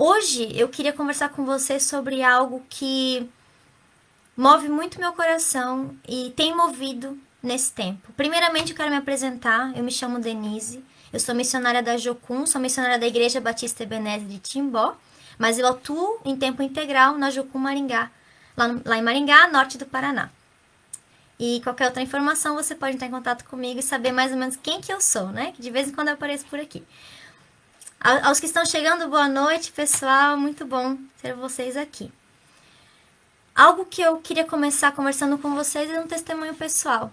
Hoje eu queria conversar com você sobre algo que move muito meu coração e tem movido nesse tempo. Primeiramente, eu quero me apresentar. Eu me chamo Denise. Eu sou missionária da Jocum, sou missionária da Igreja Batista Ebenezer de Timbó, mas eu atuo em tempo integral na Jocum Maringá, lá em Maringá, norte do Paraná. E qualquer outra informação você pode entrar em contato comigo e saber mais ou menos quem que eu sou, né? Que de vez em quando eu apareço por aqui. Aos que estão chegando, boa noite, pessoal. Muito bom ter vocês aqui. Algo que eu queria começar conversando com vocês é um testemunho pessoal.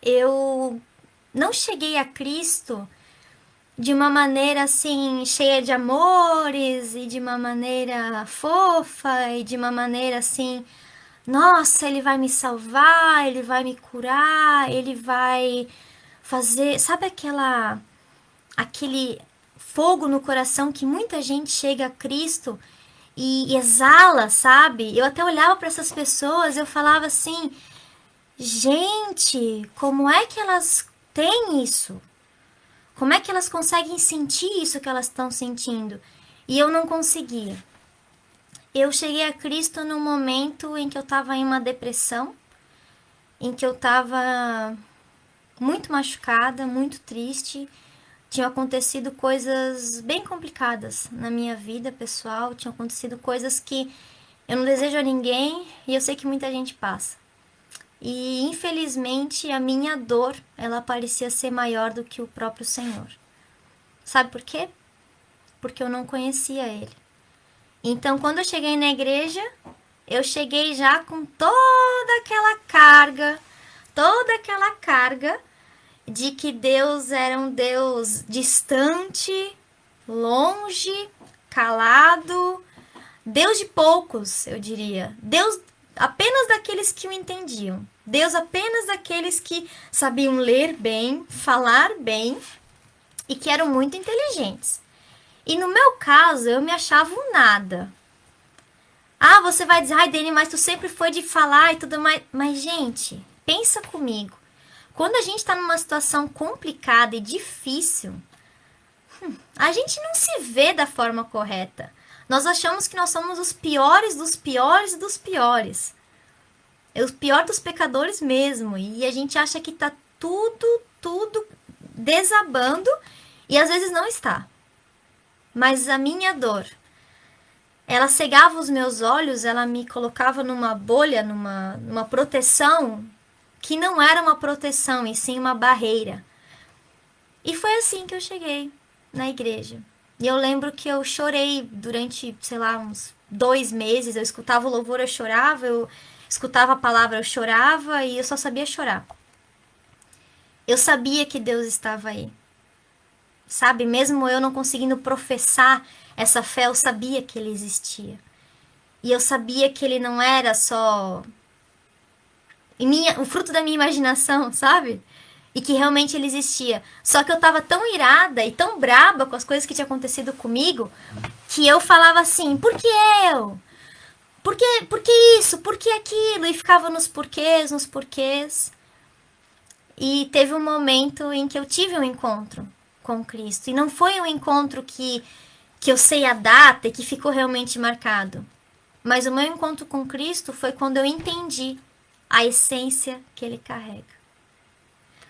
Eu não cheguei a Cristo de uma maneira assim, cheia de amores e de uma maneira fofa e de uma maneira assim, nossa, ele vai me salvar, ele vai me curar, ele vai fazer, sabe aquele fogo no coração que muita gente chega a Cristo e exala, sabe? Eu até olhava para essas pessoas, eu falava assim, gente, como é que elas têm isso? Como é que elas conseguem sentir isso que elas estão sentindo? E eu não conseguia. Eu cheguei a Cristo no momento em que eu estava em uma depressão, em que eu estava muito machucada, muito triste. Tinham acontecido coisas bem complicadas na minha vida pessoal, tinham acontecido coisas que eu não desejo a ninguém e eu sei que muita gente passa. E infelizmente a minha dor, ela parecia ser maior do que o próprio Senhor. Sabe por quê? Porque eu não conhecia Ele. Então, quando eu cheguei na igreja, eu cheguei já com toda aquela carga de que Deus era um Deus distante, longe, calado, Deus de poucos, eu diria. Deus apenas daqueles que o entendiam. Deus apenas daqueles que sabiam ler bem, falar bem e que eram muito inteligentes. E no meu caso, eu me achava um nada. Ah, você vai dizer, ai, Dani, mas tu sempre foi de falar e tudo mais. Mas, gente, pensa comigo. Quando a gente está numa situação complicada e difícil, a gente não se vê da forma correta. Nós achamos que nós somos os piores dos piores dos piores. É o pior dos pecadores mesmo. E a gente acha que tá tudo desabando e às vezes não está. Mas a minha dor, ela cegava os meus olhos, ela me colocava numa bolha, numa proteção que não era uma proteção, e sim uma barreira. E foi assim que eu cheguei na igreja. E eu lembro que eu chorei durante, sei lá, uns 2 meses. Eu escutava o louvor, eu chorava, eu escutava a palavra, eu chorava e eu só sabia chorar. Eu sabia que Deus estava aí. Sabe, mesmo eu não conseguindo professar essa fé, eu sabia que Ele existia. E eu sabia que Ele não era só o fruto da minha imaginação, sabe? E que realmente ele existia. Só que eu tava tão irada e tão braba com as coisas que tinha acontecido comigo, que eu falava assim, por que eu? Por que isso? Por que aquilo? E ficava nos porquês, nos porquês. E teve um momento em que eu tive um encontro com Cristo. E não foi um encontro que eu sei a data e que ficou realmente marcado. Mas o meu encontro com Cristo foi quando eu entendi a essência que Ele carrega.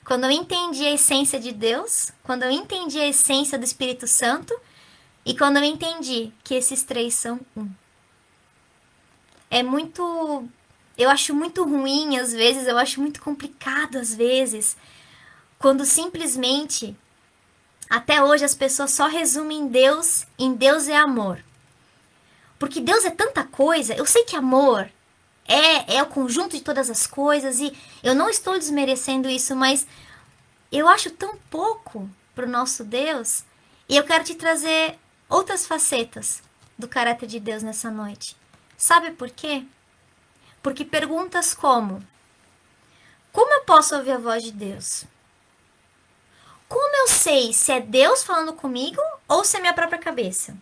Quando eu entendi a essência de Deus, quando eu entendi a essência do Espírito Santo e quando eu entendi que esses três são um. É muito... Eu acho muito ruim às vezes, eu acho muito complicado às vezes, quando simplesmente, até hoje as pessoas só resumem em Deus é amor. Porque Deus é tanta coisa, eu sei que amor é o conjunto de todas as coisas e eu não estou desmerecendo isso, mas eu acho tão pouco para o nosso Deus e eu quero te trazer outras facetas do caráter de Deus nessa noite. Sabe por quê? Porque perguntas como eu posso ouvir a voz de Deus? Como eu sei se é Deus falando comigo ou se é minha própria cabeça?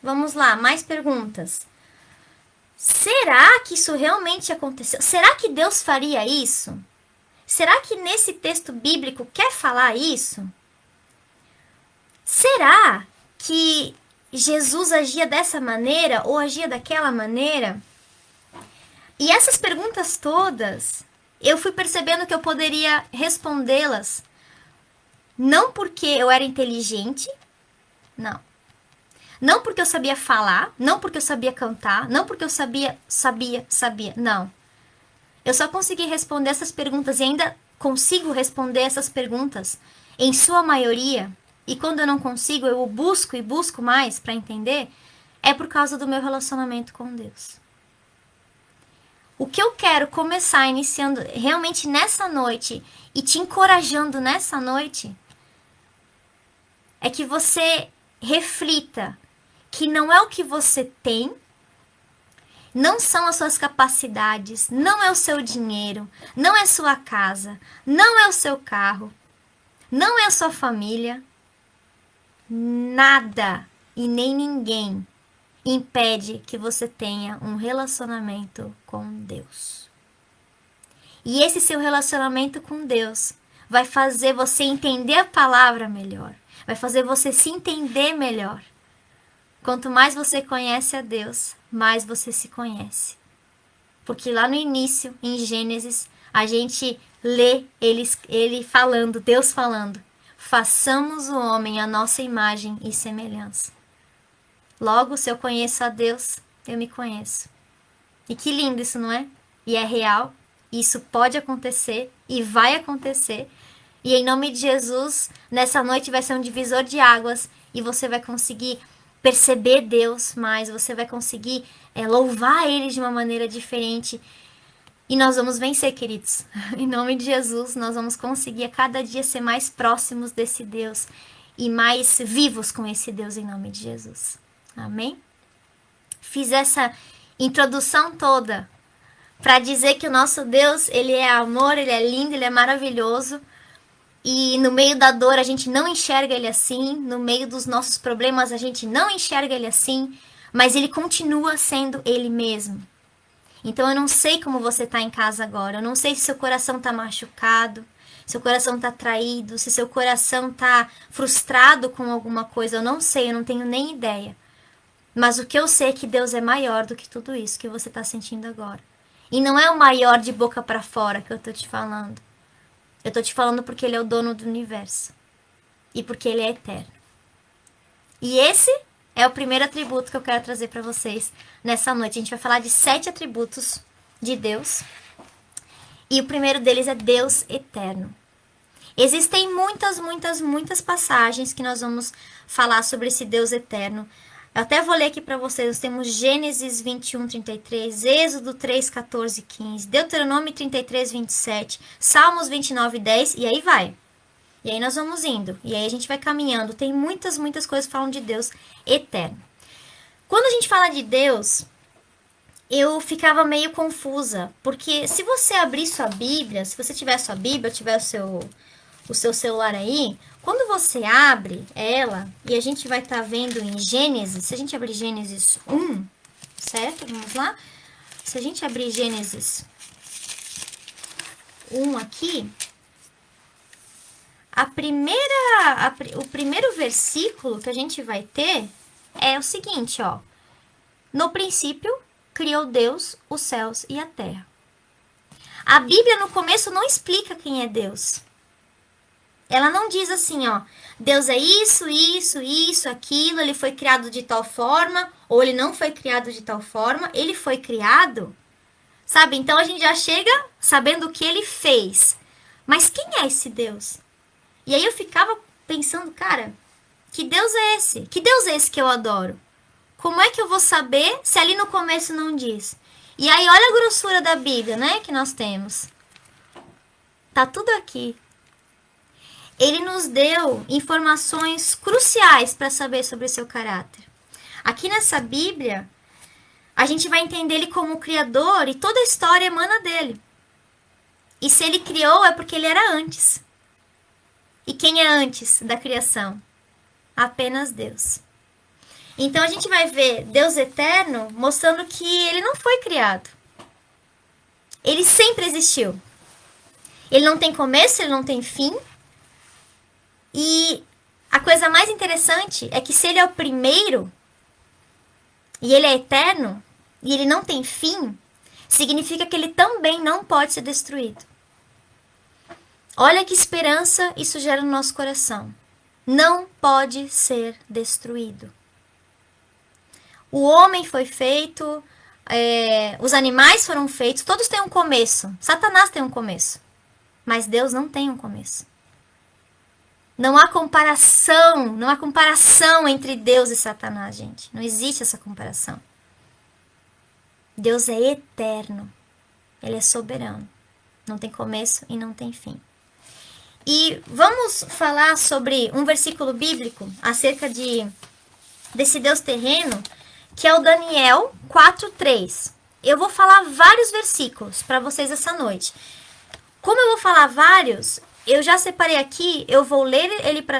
Vamos lá, mais perguntas. Será que isso realmente aconteceu? Será que Deus faria isso? Será que nesse texto bíblico quer falar isso? Será que Jesus agia dessa maneira ou agia daquela maneira? E essas perguntas todas, eu fui percebendo que eu poderia respondê-las não porque eu era inteligente, não. Não porque eu sabia falar, não porque eu sabia cantar, não porque eu sabia, não. Eu só consegui responder essas perguntas e ainda consigo responder essas perguntas em sua maioria. E quando eu não consigo, eu busco e busco mais para entender, é por causa do meu relacionamento com Deus. O que eu quero começar iniciando realmente nessa noite e te encorajando nessa noite é que você reflita que não é o que você tem, não são as suas capacidades, não é o seu dinheiro, não é sua casa, não é o seu carro, não é a sua família. Nada e nem ninguém impede que você tenha um relacionamento com Deus. E esse seu relacionamento com Deus vai fazer você entender a palavra melhor, vai fazer você se entender melhor. Quanto mais você conhece a Deus, mais você se conhece. Porque lá no início, em Gênesis, a gente lê ele falando, Deus falando, façamos o homem à nossa imagem e semelhança. Logo, se eu conheço a Deus, eu me conheço. E que lindo isso, não é? E é real, isso pode acontecer e vai acontecer. E em nome de Jesus, nessa noite vai ser um divisor de águas e você vai conseguir perceber Deus mais, você vai conseguir louvar Ele de uma maneira diferente. E nós vamos vencer, queridos. Em nome de Jesus, nós vamos conseguir a cada dia ser mais próximos desse Deus e mais vivos com esse Deus em nome de Jesus. Amém? Fiz essa introdução toda para dizer que o nosso Deus, Ele é amor, Ele é lindo, Ele é maravilhoso. E no meio da dor a gente não enxerga Ele assim, no meio dos nossos problemas a gente não enxerga Ele assim, mas Ele continua sendo Ele mesmo. Então eu não sei como você está em casa agora, eu não sei se seu coração está machucado, se seu coração está traído, se seu coração está frustrado com alguma coisa, eu não sei, eu não tenho nem ideia. Mas o que eu sei é que Deus é maior do que tudo isso que você está sentindo agora. E não é o maior de boca para fora que eu estou te falando. Eu estou te falando porque Ele é o dono do universo. E porque Ele é eterno. E esse é o primeiro atributo que eu quero trazer para vocês nessa noite. A gente vai falar de 7 atributos de Deus. E o primeiro deles é Deus eterno. Existem muitas passagens que nós vamos falar sobre esse Deus eterno. Eu até vou ler aqui para vocês. Nós temos Gênesis 21, 33, Êxodo 3, 14, 15, Deuteronômio 33, 27, Salmos 29, 10, e aí vai. E aí nós vamos indo. E aí a gente vai caminhando. Tem muitas coisas que falam de Deus eterno. Quando a gente fala de Deus, eu ficava meio confusa. Porque se você abrir sua Bíblia, se você tiver sua Bíblia, tiver o seu celular aí, quando você abre ela, e a gente vai estar vendo em Gênesis, se a gente abrir Gênesis 1, certo? Vamos lá? Se a gente abrir Gênesis 1 aqui, o primeiro versículo que a gente vai ter é o seguinte, ó. No princípio, criou Deus os céus e a terra. A Bíblia no começo não explica quem é Deus. Ela não diz assim, ó, Deus é isso, aquilo, ele foi criado de tal forma, ou ele não foi criado de tal forma, ele foi criado, sabe? Então a gente já chega sabendo o que ele fez. Mas quem é esse Deus? E aí eu ficava pensando, cara, que Deus é esse? Que Deus é esse que eu adoro? Como é que eu vou saber se ali no começo não diz? E aí olha a grossura da Bíblia, né, que nós temos. Tá tudo aqui. Ele nos deu informações cruciais para saber sobre o seu caráter. Aqui nessa Bíblia, a gente vai entender ele como Criador e toda a história emana dele. E se ele criou é porque ele era antes. E quem é antes da criação? Apenas Deus. Então a gente vai ver Deus eterno mostrando que ele não foi criado. Ele sempre existiu. Ele não tem começo, ele não tem fim. E a coisa mais interessante é que se ele é o primeiro, e ele é eterno, e ele não tem fim, significa que ele também não pode ser destruído. Olha que esperança isso gera no nosso coração. Não pode ser destruído. O homem foi feito, os animais foram feitos, todos têm um começo. Satanás tem um começo, mas Deus não tem um começo. Não há comparação entre Deus e Satanás, gente. Não existe essa comparação. Deus é eterno. Ele é soberano. Não tem começo e não tem fim. E vamos falar sobre um versículo bíblico acerca desse Deus terreno, que é o Daniel 4:3. Eu vou falar vários versículos para vocês essa noite. Como eu vou falar vários, eu já separei aqui, eu vou ler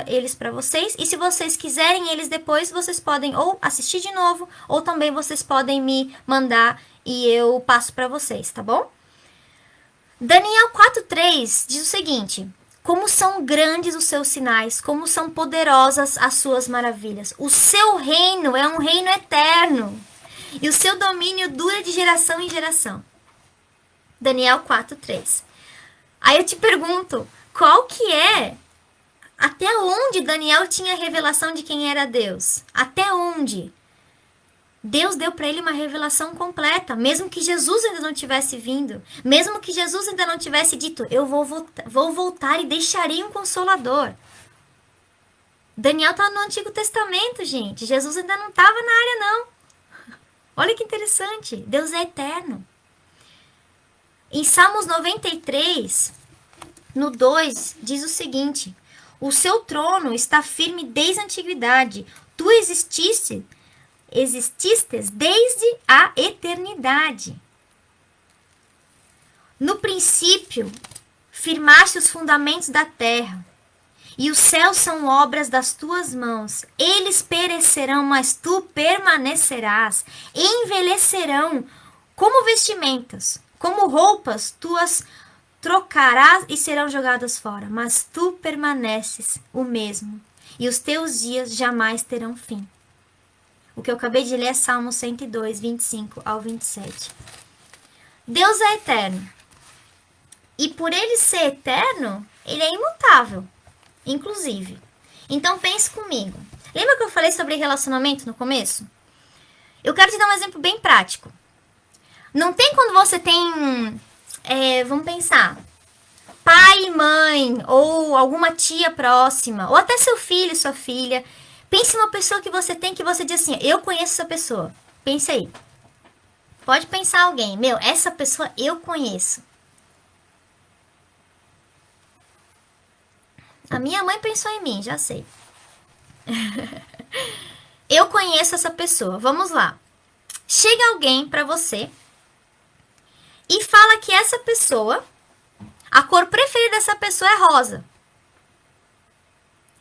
eles para vocês, e se vocês quiserem eles depois, vocês podem ou assistir de novo, ou também vocês podem me mandar e eu passo para vocês, tá bom? Daniel 4:3 diz o seguinte: como são grandes os seus sinais, como são poderosas as suas maravilhas. O seu reino é um reino eterno, e o seu domínio dura de geração em geração. Daniel 4:3. Aí eu te pergunto, qual que é? Até onde Daniel tinha revelação de quem era Deus? Até onde? Deus deu para ele uma revelação completa, mesmo que Jesus ainda não tivesse vindo, mesmo que Jesus ainda não tivesse dito, eu vou voltar e deixarei um consolador. Daniel está no Antigo Testamento, gente. Jesus ainda não estava na área, não. Olha que interessante. Deus é eterno. Em Salmos 93, no 2, diz o seguinte: o seu trono está firme desde a antiguidade. Tu exististes desde a eternidade. No princípio, firmaste os fundamentos da terra, e os céus são obras das tuas mãos. Eles perecerão, mas tu permanecerás. Envelhecerão como vestimentas, como roupas, tu as trocarás e serão jogadas fora. Mas tu permaneces o mesmo, e os teus dias jamais terão fim. O que eu acabei de ler é Salmo 102, 25 ao 27. Deus é eterno. E por ele ser eterno, ele é imutável, inclusive. Então pense comigo. Lembra que eu falei sobre relacionamento no começo? Eu quero te dar um exemplo bem prático. Não tem quando você tem, vamos pensar, pai e mãe, ou alguma tia próxima, ou até seu filho e sua filha. Pense numa pessoa que você tem, que você diz assim, eu conheço essa pessoa. Pense aí. Pode pensar alguém. Meu, essa pessoa eu conheço. A minha mãe pensou em mim, já sei. Eu conheço essa pessoa. Vamos lá. Chega alguém pra você e fala que essa pessoa, a cor preferida dessa pessoa é rosa.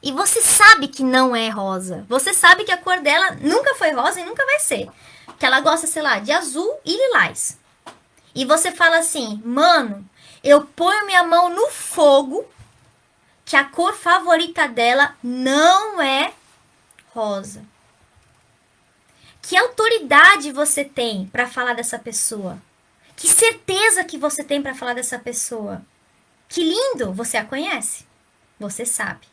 E você sabe que não é rosa. Você sabe que a cor dela nunca foi rosa e nunca vai ser. Que ela gosta, sei lá, de azul e lilás. E você fala assim, mano, eu ponho minha mão no fogo que a cor favorita dela não é rosa. Que autoridade você tem para falar dessa pessoa? Que certeza que você tem para falar dessa pessoa? Que lindo! Você a conhece? Você sabe.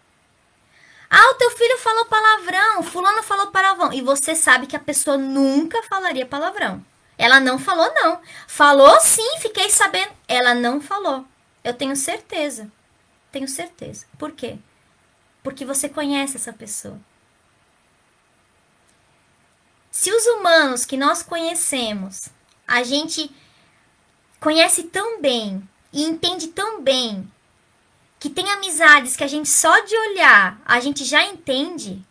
Ah, o teu filho falou palavrão, fulano falou palavrão. E você sabe que a pessoa nunca falaria palavrão. Ela não falou, não. Falou sim, fiquei sabendo. Ela não falou. Eu tenho certeza. Tenho certeza. Por quê? Porque você conhece essa pessoa. Se os humanos que nós conhecemos, a gente conhece tão bem e entende tão bem, que tem amizades que a gente só de olhar, a gente já entende,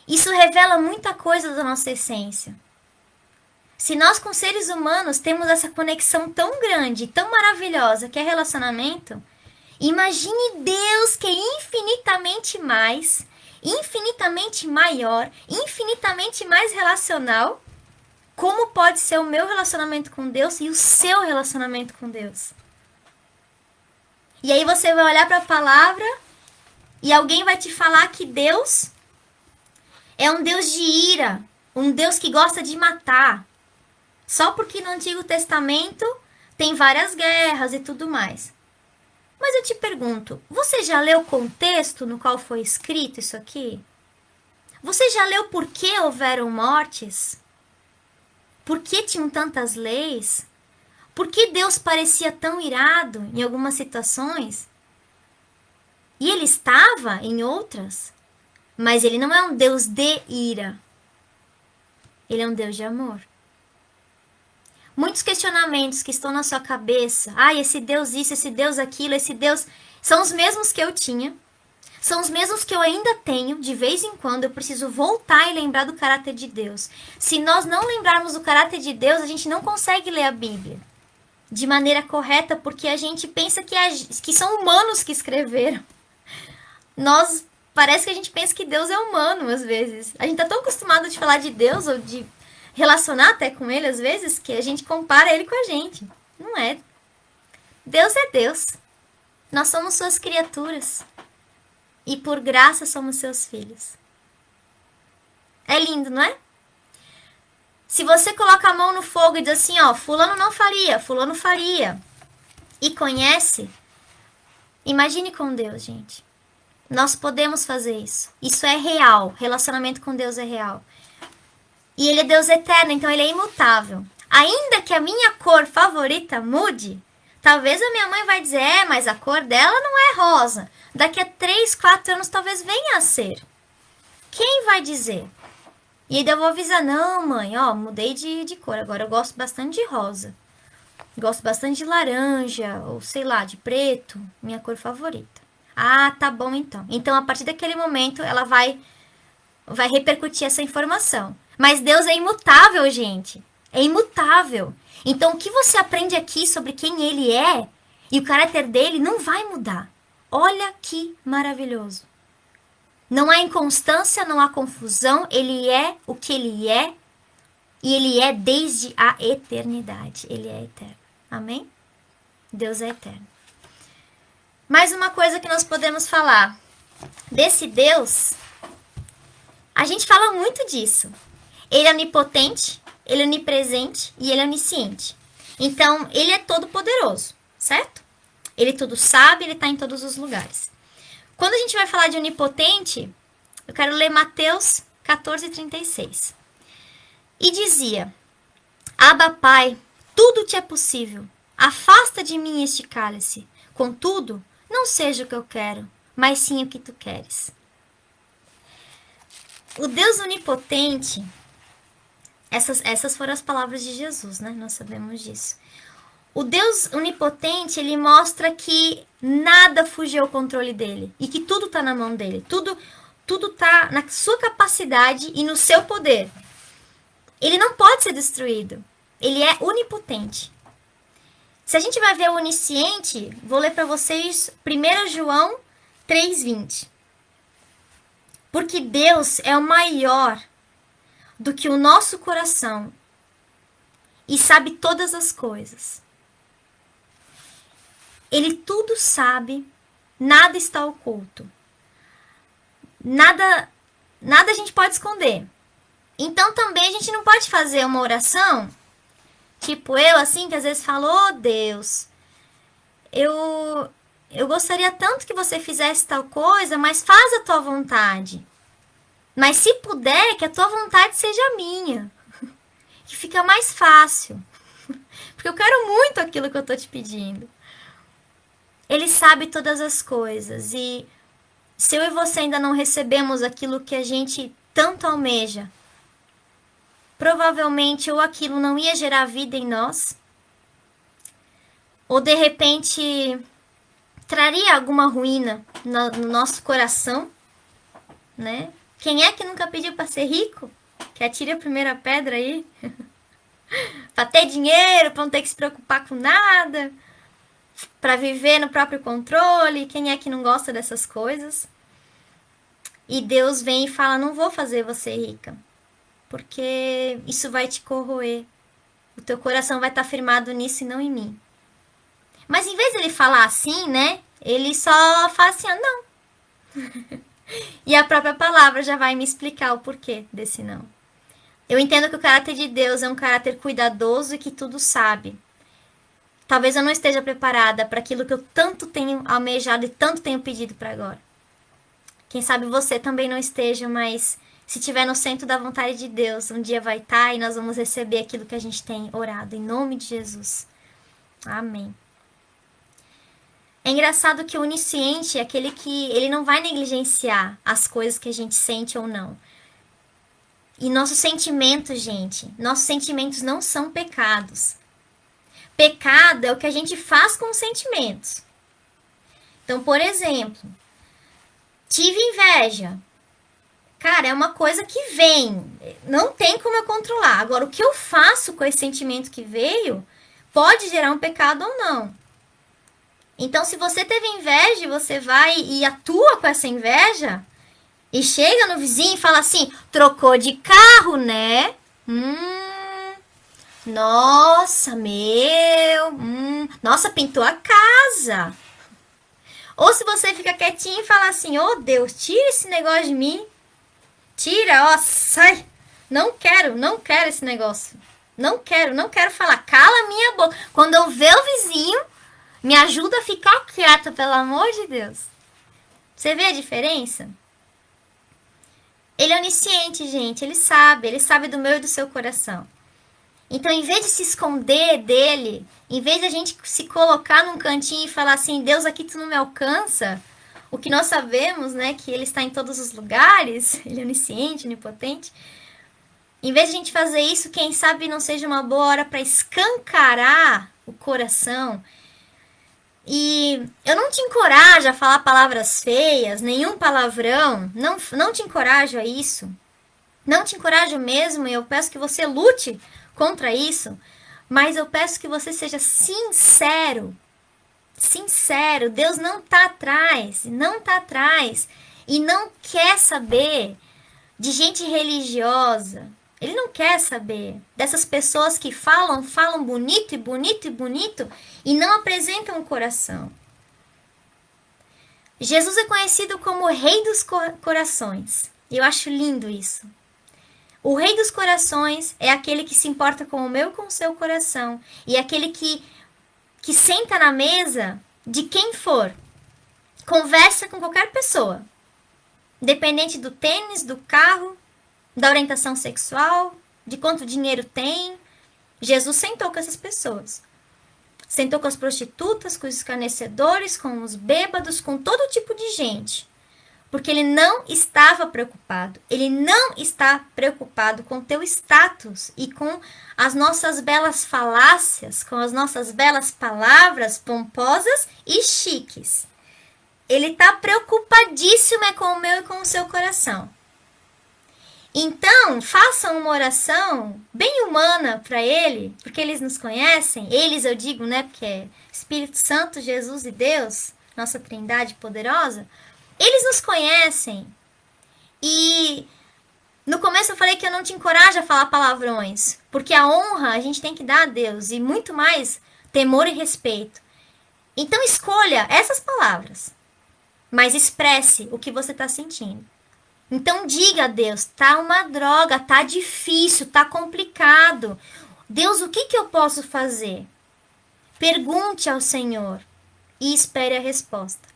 isso revela muita coisa da nossa essência. Se nós com seres humanos temos essa conexão tão grande, tão maravilhosa que é relacionamento, imagine Deus que é infinitamente mais, infinitamente maior, infinitamente mais relacional, como pode ser o meu relacionamento com Deus e o seu relacionamento com Deus. E aí você vai olhar para a palavra e alguém vai te falar que Deus é um Deus de ira, Um Deus que gosta de matar. Só porque no Antigo Testamento tem várias guerras e tudo mais. Mas eu te pergunto, você já leu o contexto no qual foi escrito isso aqui? Você já leu por que houveram mortes? Por que tinham tantas leis? Por que Deus parecia tão irado em algumas situações? E ele estava em outras? Mas ele não é um Deus de ira. Ele é um Deus de amor. Muitos questionamentos que estão na sua cabeça. Esse Deus isso, esse Deus aquilo, esse Deus... São os mesmos que eu tinha. São os mesmos que eu ainda tenho. De vez em quando eu preciso voltar e lembrar do caráter de Deus. Se nós não lembrarmos do caráter de Deus, a gente não consegue ler a Bíblia de maneira correta, porque a gente pensa que são humanos que escreveram. Parece que a gente pensa que Deus é humano, às vezes. A gente tá tão acostumado de falar de Deus, ou de relacionar até com Ele, às vezes, que a gente compara Ele com a gente. Não é. Deus é Deus. Nós somos suas criaturas. E por graça somos seus filhos. É lindo, não é? Se você coloca a mão no fogo e diz assim, fulano não faria, fulano faria. E conhece, imagine com Deus, gente. Nós podemos fazer isso. Isso é real. Relacionamento com Deus é real. E Ele é Deus eterno, então Ele é imutável. Ainda que a minha cor favorita mude, talvez a minha mãe vai dizer, mas a cor dela não é rosa. Daqui a 3, 4 anos talvez venha a ser. Quem vai dizer? E aí eu vou avisar, não mãe, mudei de cor. Agora eu gosto bastante de rosa. Gosto bastante de laranja, ou sei lá, de preto. Minha cor favorita. Tá bom então. Então, a partir daquele momento, ela vai repercutir essa informação. Mas Deus é imutável, gente. É imutável. Então, o que você aprende aqui sobre quem Ele é e o caráter dele não vai mudar. Olha que maravilhoso. Não há inconstância, não há confusão. Ele é o que Ele é. E Ele é desde a eternidade. Ele é eterno. Amém? Deus é eterno. Mais uma coisa que nós podemos falar. Desse Deus, a gente fala muito disso. Ele é onipotente, Ele é onipresente e Ele é onisciente. Então, Ele é todo poderoso, certo? Ele tudo sabe, Ele está em todos os lugares. Quando a gente vai falar de onipotente, eu quero ler Mateus 14:36. E dizia, Abba, Pai, tudo te é possível. Afasta de mim este cálice. Contudo, não seja o que eu quero, mas sim o que tu queres. O Deus onipotente, essas foram as palavras de Jesus, né? Nós sabemos disso. O Deus onipotente, ele mostra que nada fugiu ao controle dele e que tudo está na mão dele. Tudo está na sua capacidade e no seu poder. Ele não pode ser destruído. Ele é onipotente. Se a gente vai ver o onisciente, vou ler para vocês 1 João 3:20. Porque Deus é o maior do que o nosso coração e sabe todas as coisas. Ele tudo sabe, nada está oculto. Nada a gente pode esconder. Então também a gente não pode fazer uma oração, tipo eu assim, que às vezes falo, Deus, eu gostaria tanto que você fizesse tal coisa, mas faz a tua vontade. Mas se puder, que a tua vontade seja a minha. Que fica mais fácil. Porque eu quero muito aquilo que eu tô te pedindo. Ele sabe todas as coisas. E se eu e você ainda não recebemos aquilo que a gente tanto almeja, provavelmente ou aquilo não ia gerar vida em nós, ou de repente traria alguma ruína no nosso coração, né? Quem é que nunca pediu para ser rico? Que atire a primeira pedra aí. Para ter dinheiro, para não ter que se preocupar com nada, para viver no próprio controle. Quem é que não gosta dessas coisas? E Deus vem e fala, não vou fazer você rica, porque isso vai te corroer. O teu coração vai estar firmado nisso e não em mim. Mas em vez de ele falar assim, né? Ele só fala assim, não. E a própria palavra já vai me explicar o porquê desse não. Eu entendo que o caráter de Deus é um caráter cuidadoso e que tudo sabe. Talvez eu não esteja preparada para aquilo que eu tanto tenho almejado e tanto tenho pedido para agora. Quem sabe você também não esteja, mas se estiver no centro da vontade de Deus, um dia vai estar e nós vamos receber aquilo que a gente tem orado. Em nome de Jesus. Amém. É engraçado que o onisciente é aquele que ele não vai negligenciar as coisas que a gente sente ou não. E nossos sentimentos, gente, nossos sentimentos não são pecados. Pecado é o que a gente faz com os sentimentos. Então, por exemplo, tive inveja. Cara, é uma coisa que vem. Não tem como eu controlar. Agora, o que eu faço com esse sentimento que veio pode gerar um pecado ou não. Então, se você teve inveja, você vai e atua com essa inveja e chega no vizinho e fala assim: trocou de carro, né? Nossa, nossa, pintou a casa. Ou se você fica quietinho e fala assim: oh Deus, tira esse negócio de mim. Tira, ó, sai. Não quero esse negócio. Não quero falar. Cala a minha boca. Quando eu ver o vizinho, me ajuda a ficar quieta, pelo amor de Deus. Você vê a diferença? Ele é onisciente, gente. Ele sabe do meu e do seu coração. Então, em vez de se esconder dele, em vez de a gente se colocar num cantinho e falar assim: Deus, aqui tu não me alcança, o que nós sabemos, né, que ele está em todos os lugares, ele é onisciente, onipotente. Em vez de a gente fazer isso, quem sabe não seja uma boa hora para escancarar o coração. E eu não te encorajo a falar palavras feias, nenhum palavrão, não te encorajo a isso. Não te encorajo mesmo, e eu peço que você lute contra isso, mas eu peço que você seja sincero. Sincero, Deus não tá atrás e não quer saber de gente religiosa. Ele não quer saber dessas pessoas que falam bonito e não apresentam o coração. Jesus é conhecido como o Rei dos Corações. E eu acho lindo isso. O Rei dos Corações é aquele que se importa com o meu e com o seu coração. E é aquele que senta na mesa de quem for. Conversa com qualquer pessoa. Independente do tênis, do carro, da orientação sexual, de quanto dinheiro tem. Jesus sentou com essas pessoas. Sentou com as prostitutas, com os escarnecedores, com os bêbados, com todo tipo de gente. Porque ele não estava preocupado. Ele não está preocupado com o teu status e com as nossas belas falácias, com as nossas belas palavras pomposas e chiques. Ele está preocupadíssimo com o meu e com o seu coração. Então, façam uma oração bem humana para ele, porque eles nos conhecem. Eles, eu digo, né? Porque é Espírito Santo, Jesus e Deus, nossa Trindade poderosa. Eles nos conhecem. E no começo eu falei que eu não te encorajo a falar palavrões, porque a honra a gente tem que dar a Deus e muito mais temor e respeito. Então escolha essas palavras, mas expresse o que você está sentindo. Então diga a Deus: tá uma droga, tá difícil, tá complicado. Deus, o que eu posso fazer? Pergunte ao Senhor e espere a resposta.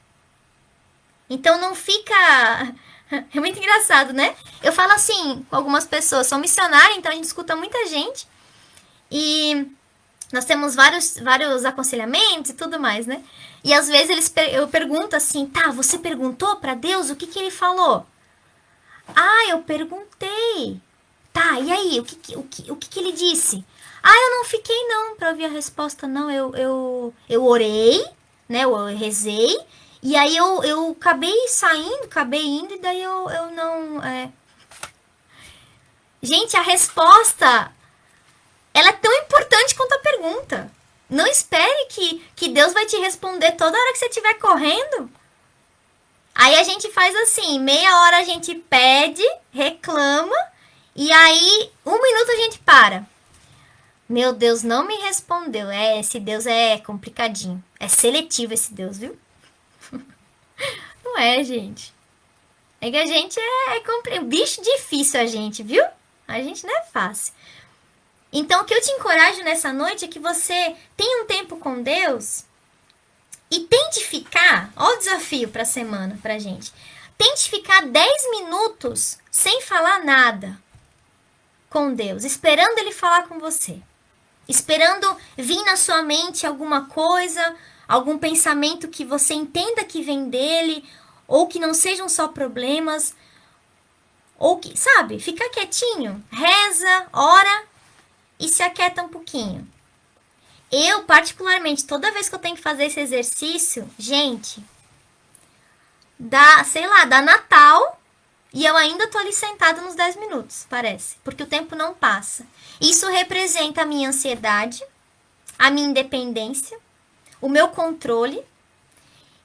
Então não fica... É muito engraçado, né? Eu falo assim com algumas pessoas, sou missionária, então a gente escuta muita gente. E nós temos vários aconselhamentos e tudo mais, né? E às vezes eu pergunto assim: tá, você perguntou para Deus o que ele falou? Ah, eu perguntei. Tá, e aí? O que ele disse? Ah, eu não fiquei não pra ouvir a resposta, não. Eu orei, né? Eu rezei. E aí eu acabei saindo, acabei indo, e daí eu não... Gente, a resposta, ela é tão importante quanto a pergunta. Não espere que Deus vai te responder toda hora que você estiver correndo. Aí a gente faz assim, meia hora a gente pede, reclama, e aí 1 minuto a gente para. Meu Deus, não me respondeu. Esse Deus é complicadinho. É seletivo esse Deus, viu? Não é, gente. É que a gente é bicho difícil, a gente, viu? A gente não é fácil. Então, o que eu te encorajo nessa noite é que você tenha um tempo com Deus e tente ficar, ó o desafio para a semana pra gente. Tente ficar 10 minutos sem falar nada com Deus, esperando Ele falar com você. Esperando vir na sua mente alguma coisa, algum pensamento que você entenda que vem dele, ou que não sejam só problemas, ou que, sabe, fica quietinho, reza, ora e se aquieta um pouquinho. Eu, particularmente, toda vez que eu tenho que fazer esse exercício, gente, dá Natal e eu ainda tô ali sentada nos 10 minutos, parece, porque o tempo não passa. Isso representa a minha ansiedade, a minha independência, o meu controle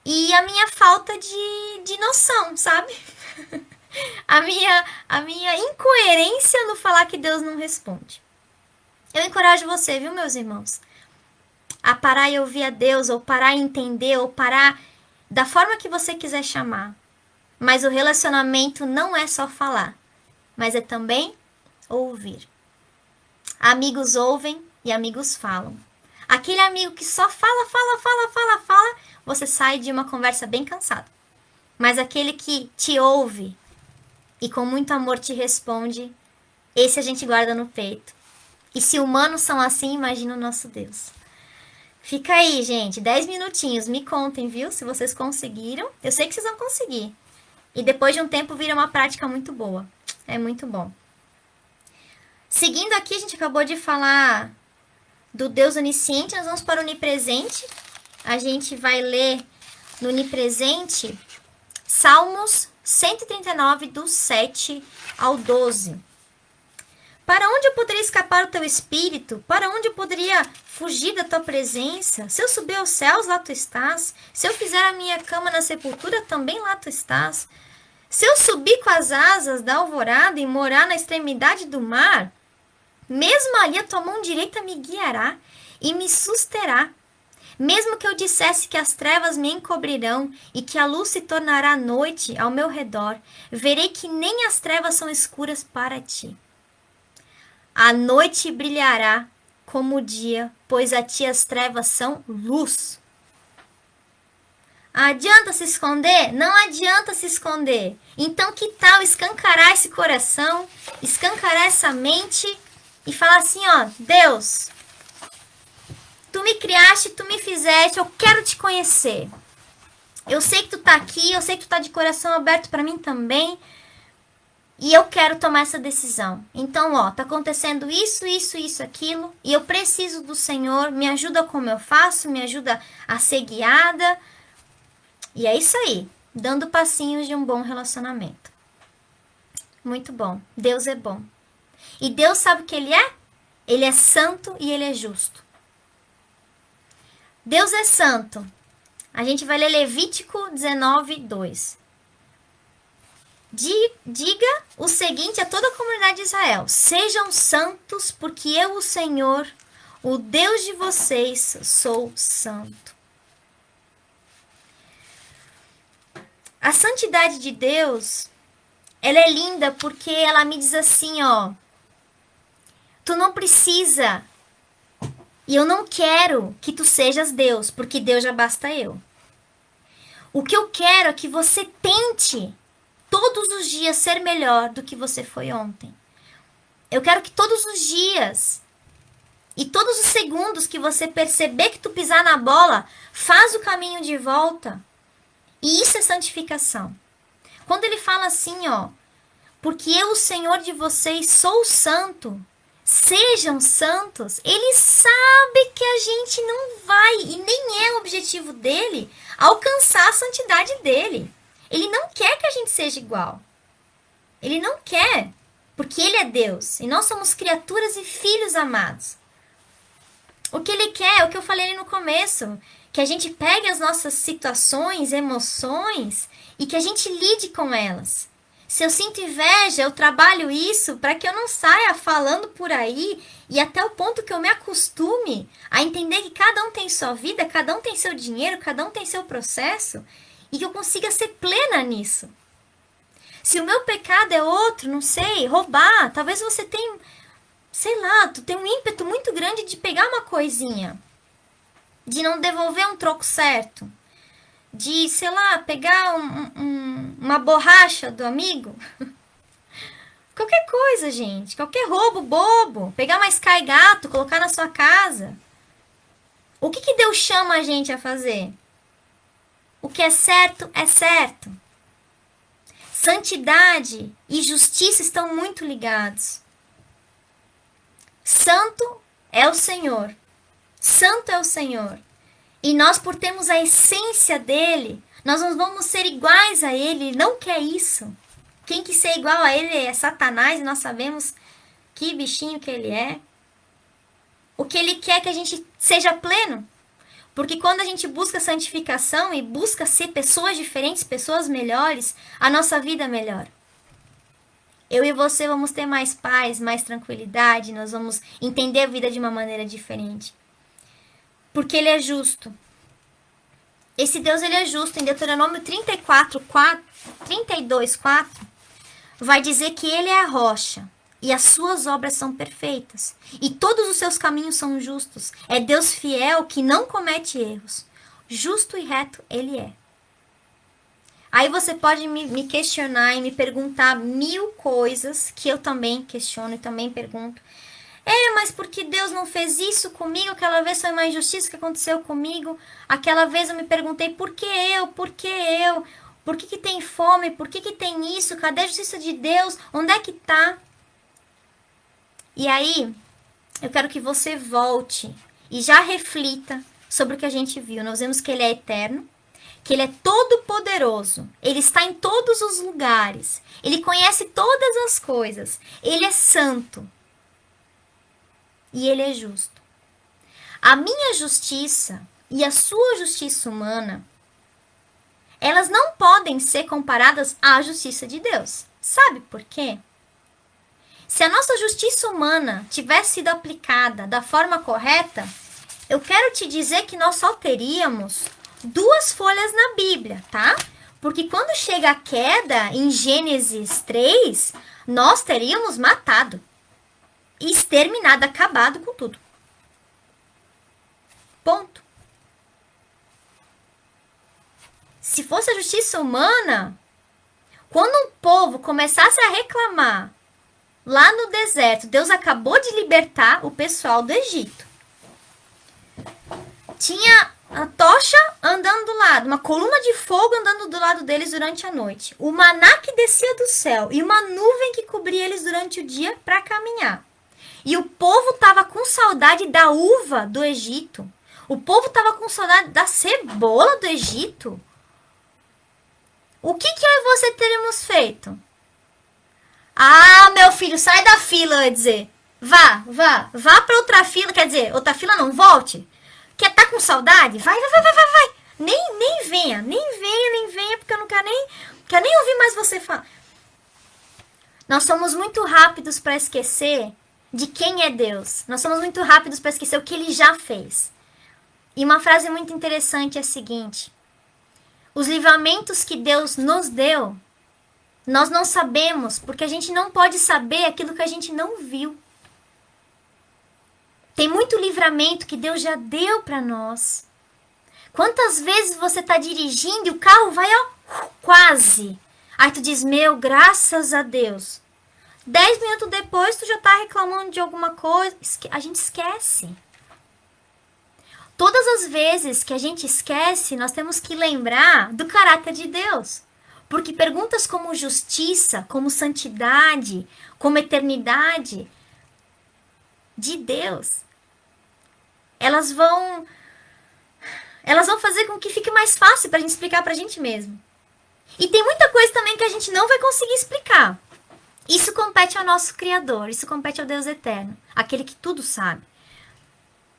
e a minha falta de noção, sabe? a minha incoerência no falar que Deus não responde. Eu encorajo você, viu, meus irmãos? A parar e ouvir a Deus, ou parar e entender, ou parar da forma que você quiser chamar. Mas o relacionamento não é só falar, mas é também ouvir. Amigos ouvem e amigos falam. Aquele amigo que só fala, você sai de uma conversa bem cansado. Mas aquele que te ouve e com muito amor te responde, esse a gente guarda no peito. E se humanos são assim, imagina o nosso Deus. Fica aí, gente, 10 minutinhos, me contem, viu? Se vocês conseguiram. Eu sei que vocês vão conseguir. E depois de um tempo vira uma prática muito boa. É muito bom. Seguindo aqui, a gente acabou de falar do Deus onisciente, nós vamos para o onipresente. A gente vai ler no onipresente Salmos 139, do 7 ao 12. Para onde eu poderia escapar o teu espírito? Para onde eu poderia fugir da tua presença? Se eu subir aos céus, lá tu estás. Se eu fizer a minha cama na sepultura, também lá tu estás. Se eu subir com as asas da alvorada e morar na extremidade do mar, mesmo ali a tua mão direita me guiará e me susterá. Mesmo que eu dissesse que as trevas me encobrirão e que a luz se tornará noite ao meu redor, verei que nem as trevas são escuras para ti. A noite brilhará como o dia, pois a ti as trevas são luz. Adianta se esconder? Não adianta se esconder. Então que tal escancarar esse coração, escancarar essa mente e falar assim, ó, Deus, tu me criaste, tu me fizeste, eu quero te conhecer. Eu sei que tu tá aqui, eu sei que tu tá de coração aberto para mim também. E eu quero tomar essa decisão. Então, ó, tá acontecendo isso, aquilo. E eu preciso do Senhor. Me ajuda como eu faço, me ajuda a ser guiada. E é isso aí. Dando passinhos de um bom relacionamento. Muito bom. Deus é bom. E Deus sabe o que Ele é? Ele é santo e Ele é justo. Deus é santo. A gente vai ler Levítico 19, 2. Diga o seguinte a toda a comunidade de Israel: sejam santos, porque eu, o Senhor, o Deus de vocês, sou santo. A santidade de Deus, ela é linda porque ela me diz assim, ó, tu não precisa e eu não quero que tu sejas Deus, porque Deus já basta eu. O que eu quero é que você tente todos os dias ser melhor do que você foi ontem. Eu quero que todos os dias e todos os segundos que você perceber que tu pisar na bola, faz o caminho de volta. E isso é santificação. Quando ele fala assim, ó, porque eu, o Senhor de vocês, sou santo, sejam santos, ele sabe que a gente não vai, e nem é o objetivo dele, alcançar a santidade dele. Ele não quer que a gente seja igual. Ele não quer, porque ele é Deus. E nós somos criaturas e filhos amados. O que ele quer é o que eu falei ali no começo. Que a gente pegue as nossas situações, emoções e que a gente lide com elas. Se eu sinto inveja, eu trabalho isso para que eu não saia falando por aí e até o ponto que eu me acostume a entender que cada um tem sua vida, cada um tem seu dinheiro, cada um tem seu processo. E que eu consiga ser plena nisso. Se o meu pecado é outro, não sei, roubar, talvez você tenha, sei lá, tu tem um ímpeto muito grande de pegar uma coisinha, de não devolver um troco certo, de, sei lá, pegar uma borracha do amigo. Qualquer coisa, gente. Qualquer roubo bobo. Pegar uma Sky Gato, colocar na sua casa. O que Deus chama a gente a fazer? O que é certo é certo. Santidade e justiça estão muito ligados. Santo é o Senhor. Santo é o Senhor. E nós, por termos a essência dele, nós não vamos ser iguais a ele. Ele não quer isso. Quem quer ser igual a ele é Satanás, e nós sabemos que bichinho que ele é. O que ele quer é que a gente seja pleno. Porque quando a gente busca santificação e busca ser pessoas diferentes, pessoas melhores, a nossa vida melhora. Eu e você vamos ter mais paz, mais tranquilidade, nós vamos entender a vida de uma maneira diferente. Porque ele é justo. Esse Deus, ele é justo. Em Deuteronômio 32:4, vai dizer que ele é a rocha e as suas obras são perfeitas e todos os seus caminhos são justos. É Deus fiel que não comete erros. Justo e reto ele é. Aí você pode me questionar e me perguntar 1000 coisas que eu também questiono e também pergunto. Mas porque Deus não fez isso comigo? Aquela vez foi uma injustiça que aconteceu comigo. Aquela vez eu me perguntei, por que eu? Por que eu? Por que tem fome? Por que tem isso? Cadê a justiça de Deus? Onde é que tá? E aí, eu quero que você volte e já reflita sobre o que a gente viu. Nós vemos que ele é eterno, que ele é todo poderoso. Ele está em todos os lugares. Ele conhece todas as coisas. Ele é santo. E ele é justo. A minha justiça e a sua justiça humana, elas não podem ser comparadas à justiça de Deus. Sabe por quê? Se a nossa justiça humana tivesse sido aplicada da forma correta, eu quero te dizer que nós só teríamos 2 folhas na Bíblia, tá? Porque quando chega a queda em Gênesis 3, nós teríamos matado, exterminado, acabado com tudo. Ponto. Se fosse a justiça humana, quando um povo começasse a reclamar lá no deserto, Deus acabou de libertar o pessoal do Egito. Tinha a tocha andando do lado, uma coluna de fogo andando do lado deles durante a noite. O maná que descia do céu e uma nuvem que cobria eles durante o dia para caminhar. E o povo estava com saudade da uva do Egito. O povo estava com saudade da cebola do Egito. O que eu e você teremos feito? Ah, meu filho, sai da fila, eu ia dizer. Vá para outra fila, quer dizer, outra fila não, volte. Quer tá com saudade? Vai. Nem venha, porque eu não quero nem ouvir mais você falar. Nós somos muito rápidos para esquecer de quem é Deus. Nós somos muito rápidos para esquecer o que ele já fez. E uma frase muito interessante é a seguinte: os livramentos que Deus nos deu, nós não sabemos, porque a gente não pode saber aquilo que a gente não viu. Tem muito livramento que Deus já deu para nós. Quantas vezes você está dirigindo e o carro vai, quase. Aí tu diz, graças a Deus. 10 minutos depois tu já está reclamando de alguma coisa. A gente esquece. Todas as vezes que a gente esquece, nós temos que lembrar do caráter de Deus. Porque perguntas como justiça, como santidade, como eternidade de Deus, elas vão fazer com que fique mais fácil para a gente explicar para a gente mesmo. E tem muita coisa também que a gente não vai conseguir explicar. Isso compete ao nosso Criador, isso compete ao Deus eterno, aquele que tudo sabe.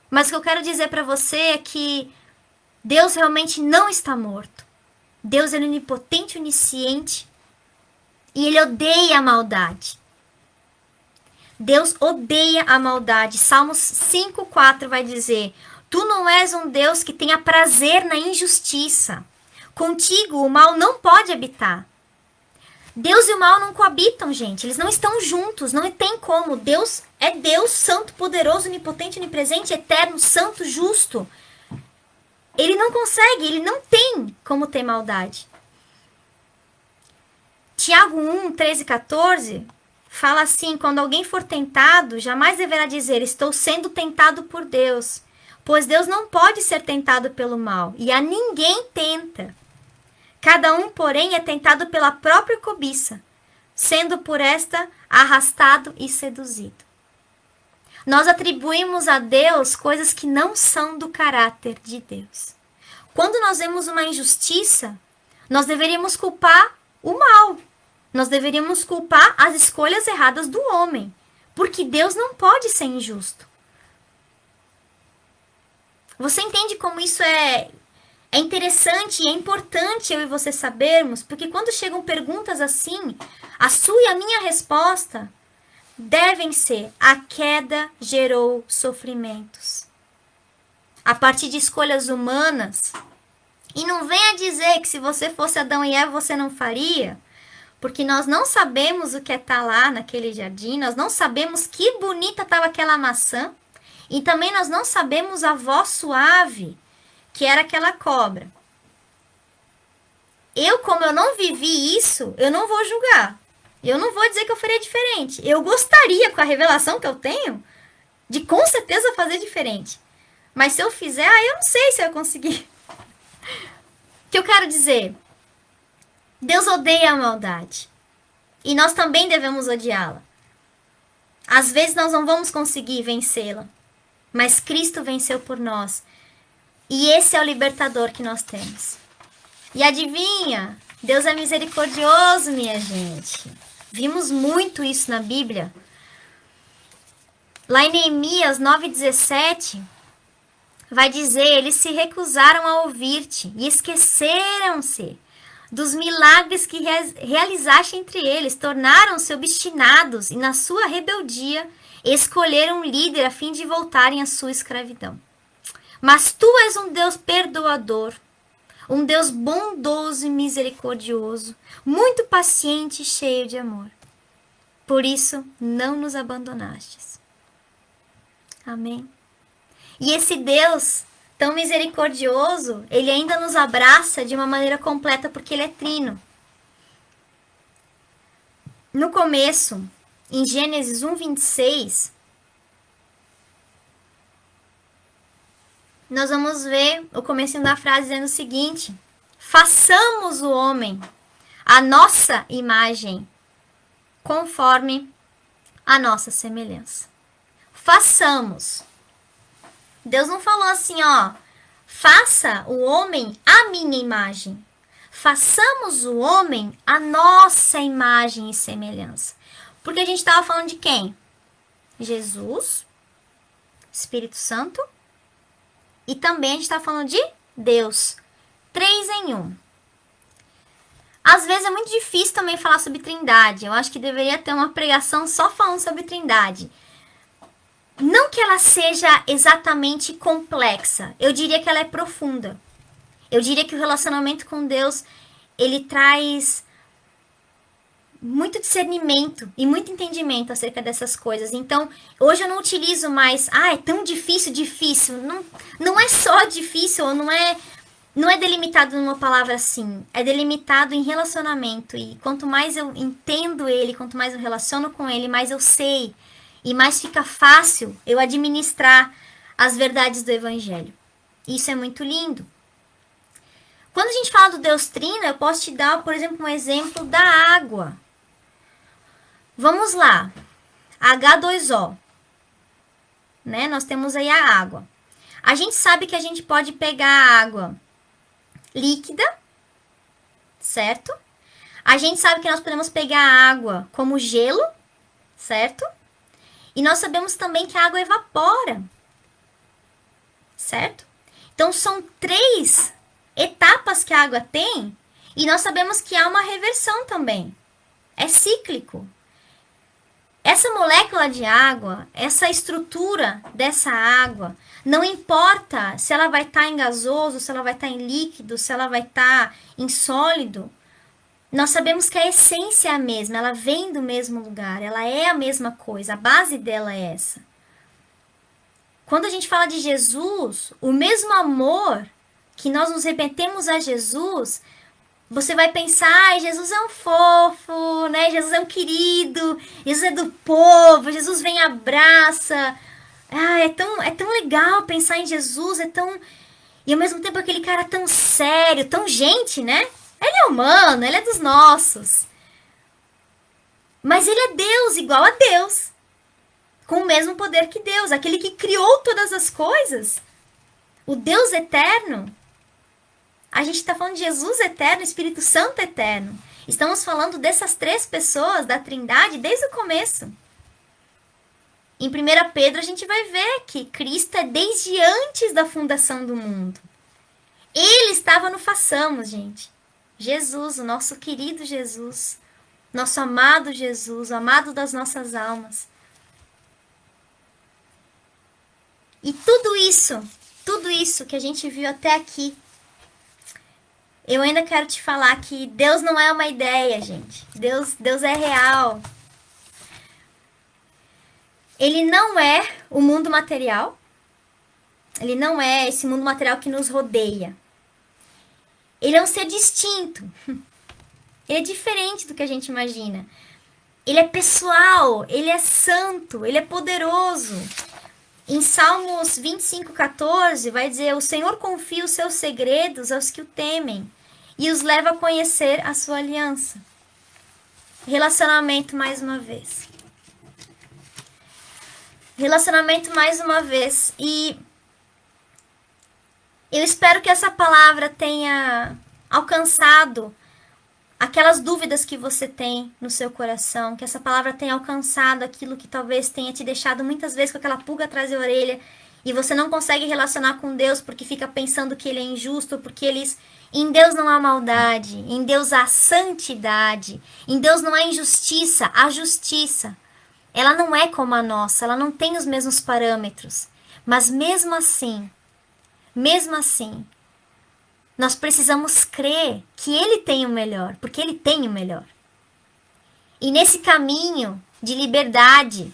Mas o que eu quero dizer para você é que Deus realmente não está morto. Deus é onipotente, onisciente, e ele odeia a maldade. Deus odeia a maldade. Salmos 5:4 vai dizer: tu não és um Deus que tenha prazer na injustiça. Contigo o mal não pode habitar. Deus e o mal não coabitam, gente. Eles não estão juntos, não tem como. Deus é Deus, santo, poderoso, onipotente, onipresente, eterno, santo, justo. Ele não consegue, ele não tem como ter maldade. Tiago 1, 13 e 14 fala assim: quando alguém for tentado, jamais deverá dizer, estou sendo tentado por Deus. Pois Deus não pode ser tentado pelo mal, e a ninguém tenta. Cada um, porém, é tentado pela própria cobiça, sendo por esta arrastado e seduzido. Nós atribuímos a Deus coisas que não são do caráter de Deus. Quando nós vemos uma injustiça, nós deveríamos culpar o mal. Nós deveríamos culpar as escolhas erradas do homem, porque Deus não pode ser injusto. Você entende como isso é interessante e é importante eu e você sabermos, porque quando chegam perguntas assim, a sua e a minha resposta devem ser: a queda gerou sofrimentos. A partir de escolhas humanas. E não venha dizer que se você fosse Adão e Eva você não faria, porque nós não sabemos o que é estar lá naquele jardim, nós não sabemos que bonita estava aquela maçã, e também nós não sabemos a voz suave que era aquela cobra. Como eu não vivi isso, eu não vou julgar. Eu não vou dizer que eu faria diferente. Eu gostaria, com a revelação que eu tenho, de com certeza fazer diferente. Mas se eu fizer, eu não sei se eu conseguir. O que eu quero dizer? Deus odeia a maldade. E nós também devemos odiá-la. Às vezes nós não vamos conseguir vencê-la. Mas Cristo venceu por nós. E esse é o libertador que nós temos. E adivinha? Deus é misericordioso, minha gente. Vimos muito isso na Bíblia. Lá em Neemias 9,17, vai dizer: eles se recusaram a ouvir-te e esqueceram-se dos milagres que realizaste entre eles. Tornaram-se obstinados e na sua rebeldia escolheram um líder a fim de voltarem à sua escravidão. Mas tu és um Deus perdoador, um Deus bondoso e misericordioso, muito paciente e cheio de amor. Por isso, não nos abandonastes. Amém? E esse Deus tão misericordioso, ele ainda nos abraça de uma maneira completa, porque ele é trino. No começo, em Gênesis 1:26, nós vamos ver o comecinho da frase dizendo o seguinte: façamos o homem a nossa imagem, conforme a nossa semelhança. Façamos. Deus não falou assim, faça o homem a minha imagem. Façamos o homem a nossa imagem e semelhança. Porque a gente estava falando de quem? Jesus, Espírito Santo, e também a gente está falando de Deus. 3 em 1. Às vezes é muito difícil também falar sobre Trindade. Eu acho que deveria ter uma pregação só falando sobre Trindade. Não que ela seja exatamente complexa. Eu diria que ela é profunda. Eu diria que o relacionamento com Deus, ele traz muito discernimento e muito entendimento acerca dessas coisas. Então, hoje eu não utilizo mais, é tão difícil. Não é só difícil, ou não é delimitado numa palavra assim. É delimitado em relacionamento. E quanto mais eu entendo ele, quanto mais eu relaciono com ele, mais eu sei. E mais fica fácil eu administrar as verdades do Evangelho. Isso é muito lindo. Quando a gente fala do Deus Trino, eu posso te dar, por exemplo, um exemplo da água. Vamos lá. H2O. Né? Nós temos aí a água. A gente sabe que a gente pode pegar a água líquida, certo? A gente sabe que nós podemos pegar a água como gelo, certo? E nós sabemos também que a água evapora, certo? Então, são 3 etapas que a água tem, e nós sabemos que há uma reversão também. É cíclico. Essa molécula de água, essa estrutura dessa água, não importa se ela vai estar em gasoso, se ela vai estar em líquido, se ela vai estar em sólido, nós sabemos que a essência é a mesma, ela vem do mesmo lugar, ela é a mesma coisa, a base dela é essa. Quando a gente fala de Jesus, o mesmo amor que nós nos remetemos a Jesus, você vai pensar, ai, Jesus é um fofo, né? Jesus é um querido, Jesus é do povo, Jesus vem e abraça. Ah, é tão legal pensar em Jesus, é tão... E ao mesmo tempo aquele cara tão sério, tão gente, né? Ele é humano, ele é dos nossos. Mas ele é Deus, igual a Deus. Com o mesmo poder que Deus, aquele que criou todas as coisas. O Deus eterno. A gente está falando de Jesus eterno, Espírito Santo eterno. Estamos falando dessas três pessoas da Trindade desde o começo. Em 1 Pedro a gente vai ver que Cristo é desde antes da fundação do mundo. Ele estava no façamos, gente. Jesus, o nosso querido Jesus. Nosso amado Jesus, o amado das nossas almas. E tudo isso que a gente viu até aqui, eu ainda quero te falar que Deus não é uma ideia, gente. Deus é real. Ele não é o mundo material. Ele não é esse mundo material que nos rodeia. Ele é um ser distinto. Ele é diferente do que a gente imagina. Ele é pessoal, ele é santo, ele é poderoso. Em Salmos 25:14 vai dizer: o Senhor confia os seus segredos aos que o temem e os leva a conhecer a sua aliança. Relacionamento mais uma vez. Relacionamento mais uma vez. E eu espero que essa palavra tenha alcançado aquelas dúvidas que você tem no seu coração, que essa palavra tenha alcançado aquilo que talvez tenha te deixado muitas vezes com aquela pulga atrás da orelha e você não consegue relacionar com Deus porque fica pensando que Ele é injusto, porque em Deus não há maldade, em Deus há santidade, em Deus não há injustiça, há justiça. Ela não é como a nossa, ela não tem os mesmos parâmetros, mas mesmo assim, nós precisamos crer que Ele tem o melhor, porque Ele tem o melhor. E nesse caminho de liberdade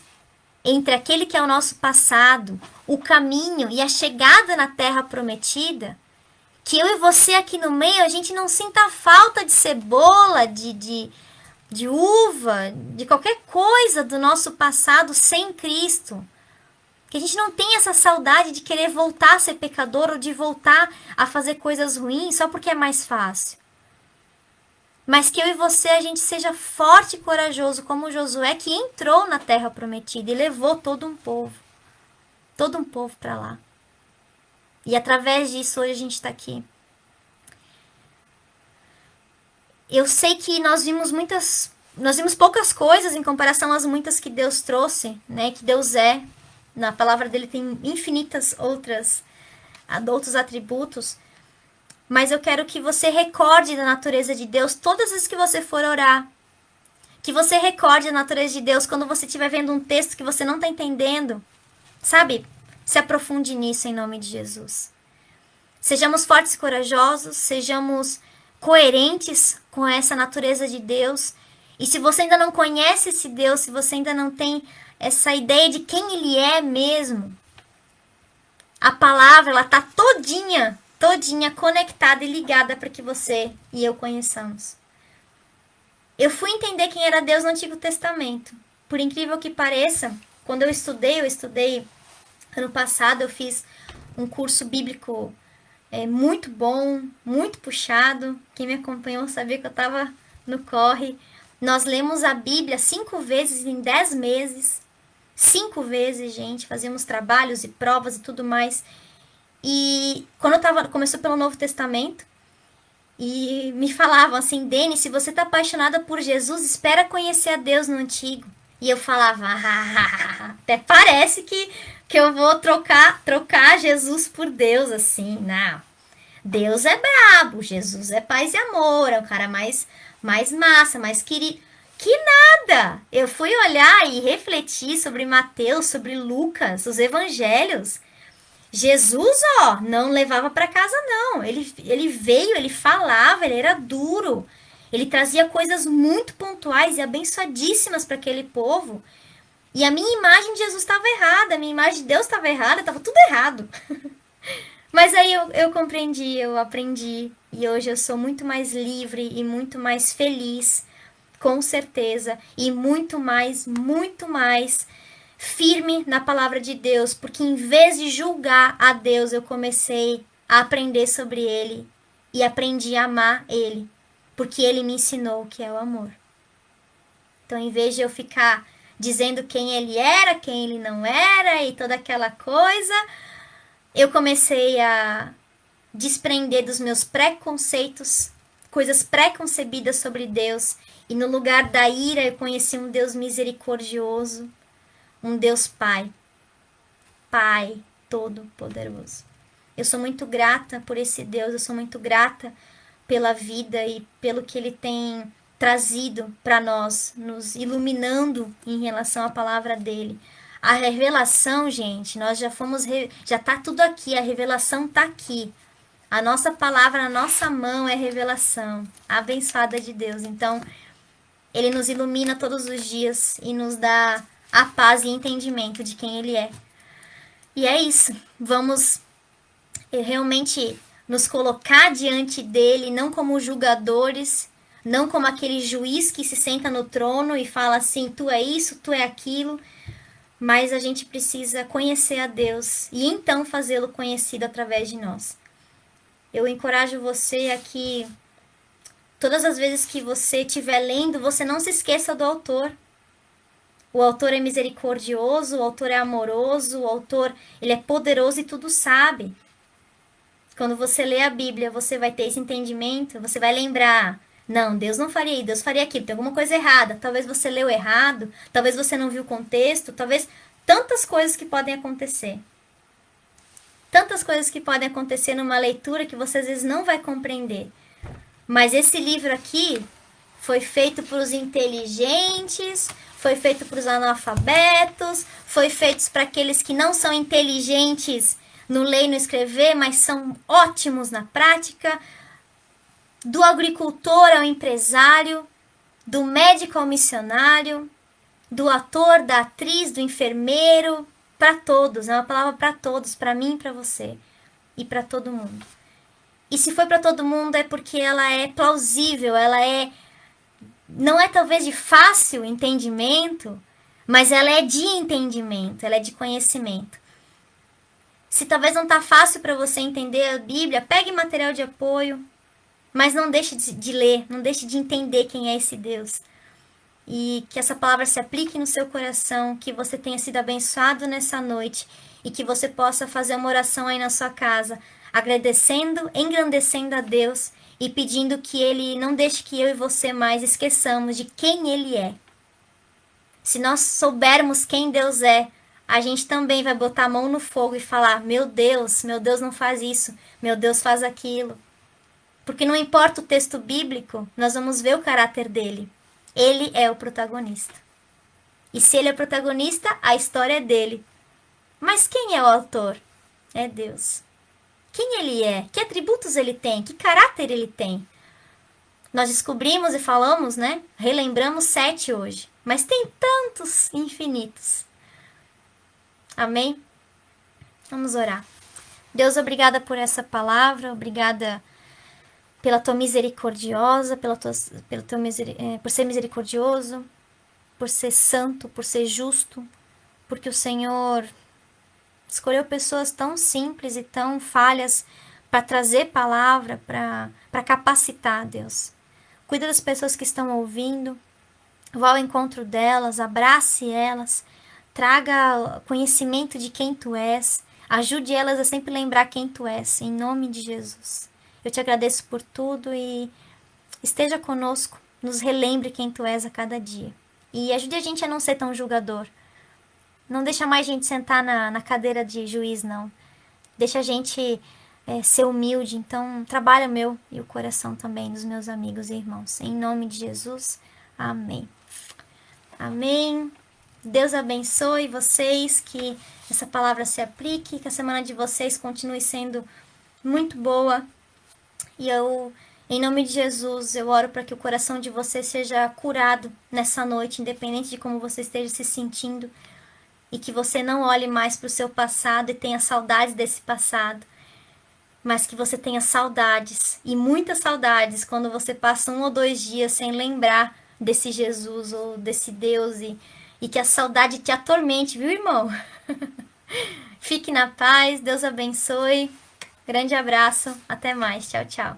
entre aquele que é o nosso passado, o caminho e a chegada na terra prometida, que eu e você aqui no meio, a gente não sinta falta de cebola, de uva, de qualquer coisa do nosso passado sem Cristo. Que a gente não tem essa saudade de querer voltar a ser pecador ou de voltar a fazer coisas ruins só porque é mais fácil. Mas que eu e você, a gente seja forte e corajoso como Josué, que entrou na terra prometida e levou todo um povo para lá. E através disso hoje a gente está aqui. Eu sei que nós vimos poucas coisas em comparação às muitas que Deus trouxe, né? Que Deus é. Na palavra dele tem infinitas outros atributos. Mas eu quero que você recorde da natureza de Deus todas as vezes que você for orar. Que você recorde a natureza de Deus quando você estiver vendo um texto que você não está entendendo. Sabe? Se aprofunde nisso em nome de Jesus. Sejamos fortes e corajosos. Sejamos coerentes com essa natureza de Deus. E se você ainda não conhece esse Deus, se você ainda não tem essa ideia de quem Ele é mesmo, a palavra, ela está todinha conectada e ligada para que você e eu conheçamos. Eu fui entender quem era Deus no Antigo Testamento. Por incrível que pareça, quando eu estudei ano passado, eu fiz um curso bíblico muito bom, muito puxado. Quem me acompanhou sabia que eu estava no corre. Nós lemos a Bíblia 5 vezes em 10 meses. 5 vezes, gente. Fazíamos trabalhos e provas e tudo mais. E quando começou pelo Novo Testamento, e me falavam assim: Deni, se você tá apaixonada por Jesus, espera conhecer a Deus no Antigo. E eu falava, até parece que eu vou trocar Jesus por Deus, assim. Não, Deus é brabo, Jesus é paz e amor, é um cara mais massa, mais querido. Que nada! Eu fui olhar e refletir sobre Mateus, sobre Lucas, os evangelhos. Jesus, não levava para casa, não. Ele veio, ele falava, ele era duro. Ele trazia coisas muito pontuais e abençoadíssimas para aquele povo. E a minha imagem de Jesus estava errada, a minha imagem de Deus estava errada, estava tudo errado. Mas aí eu compreendi, eu aprendi. E hoje eu sou muito mais livre e muito mais feliz, com certeza. E muito mais firme na palavra de Deus. Porque em vez de julgar a Deus, eu comecei a aprender sobre Ele. E aprendi a amar Ele. Porque Ele me ensinou o que é o amor. Então, em vez de eu ficar dizendo quem Ele era, quem Ele não era e toda aquela coisa, eu comecei a desprender dos meus preconceitos, coisas preconcebidas sobre Deus. E no lugar da ira, eu conheci um Deus misericordioso, um Deus Pai. Pai Todo-Poderoso. Eu sou muito grata por esse Deus, eu sou muito grata pela vida e pelo que Ele tem trazido para nós, nos iluminando em relação à palavra dele. A revelação, gente, nós já fomos, já tá tudo aqui, a revelação tá aqui. A nossa palavra na nossa mão é revelação, a abençoada de Deus. Então, ele nos ilumina todos os dias e nos dá a paz e entendimento de quem ele é. E é isso, vamos realmente nos colocar diante dele, não como julgadores, não como aquele juiz que se senta no trono e fala assim, tu é isso, tu é aquilo, mas a gente precisa conhecer a Deus e então fazê-lo conhecido através de nós. Eu encorajo você a que todas as vezes que você estiver lendo, você não se esqueça do autor. O autor é misericordioso, o autor é amoroso, o autor ele é poderoso e tudo sabe. Quando você lê a Bíblia, você vai ter esse entendimento, você vai lembrar, não, Deus não faria isso, Deus faria aquilo, tem alguma coisa errada. Talvez você leu errado, talvez você não viu o contexto, talvez tantas coisas que podem acontecer. Tantas coisas que podem acontecer numa leitura que você às vezes não vai compreender. Mas esse livro aqui foi feito para os inteligentes, foi feito para os analfabetos, foi feito para aqueles que não são inteligentes no ler e no escrever, mas são ótimos na prática. Do agricultor ao empresário, do médico ao missionário, do ator, da atriz, do enfermeiro, para todos. É uma palavra para todos, para mim e para você. E para todo mundo. E se foi para todo mundo é porque ela é plausível, ela não é talvez de fácil entendimento, mas ela é de entendimento, ela é de conhecimento. Se talvez não tá fácil para você entender a Bíblia, pegue material de apoio, mas não deixe de ler, não deixe de entender quem é esse Deus. E que essa palavra se aplique no seu coração, que você tenha sido abençoado nessa noite e que você possa fazer uma oração aí na sua casa, agradecendo, engrandecendo a Deus e pedindo que Ele não deixe que eu e você mais esqueçamos de quem Ele é. Se nós soubermos quem Deus é, a gente também vai botar a mão no fogo e falar, meu Deus não faz isso, meu Deus faz aquilo. Porque não importa o texto bíblico, nós vamos ver o caráter dele. Ele é o protagonista. E se ele é o protagonista, a história é dele. Mas quem é o autor? É Deus. Quem ele é? Que atributos ele tem? Que caráter ele tem? Nós descobrimos e falamos, né? Relembramos 7 hoje. Mas tem tantos infinitos. Amém? Vamos orar. Deus, obrigada por essa palavra. Obrigada pela tua misericordiosa, por ser misericordioso, por ser santo, por ser justo, porque o Senhor escolheu pessoas tão simples e tão falhas para trazer palavra, para capacitar, Deus. Cuida das pessoas que estão ouvindo, vá ao encontro delas, abrace elas, traga conhecimento de quem tu és, ajude elas a sempre lembrar quem tu és, em nome de Jesus. Eu te agradeço por tudo e esteja conosco, nos relembre quem tu és a cada dia. E ajude a gente a não ser tão julgador. Não deixa mais a gente sentar na cadeira de juiz, não. Deixa a gente ser humilde. Então, trabalha o meu e o coração também dos meus amigos e irmãos. Em nome de Jesus, amém. Amém. Deus abençoe vocês, que essa palavra se aplique, que a semana de vocês continue sendo muito boa. E eu Em nome de Jesus, eu oro para que o coração de você seja curado nessa noite, independente de como você esteja se sentindo, e que você não olhe mais para o seu passado e tenha saudades desse passado, mas que você tenha saudades, e muitas saudades, quando você passa 1 ou 2 dias sem lembrar desse Jesus ou desse Deus, e que a saudade te atormente, viu, irmão? Fique na paz, Deus abençoe. Grande abraço, até mais, tchau, tchau.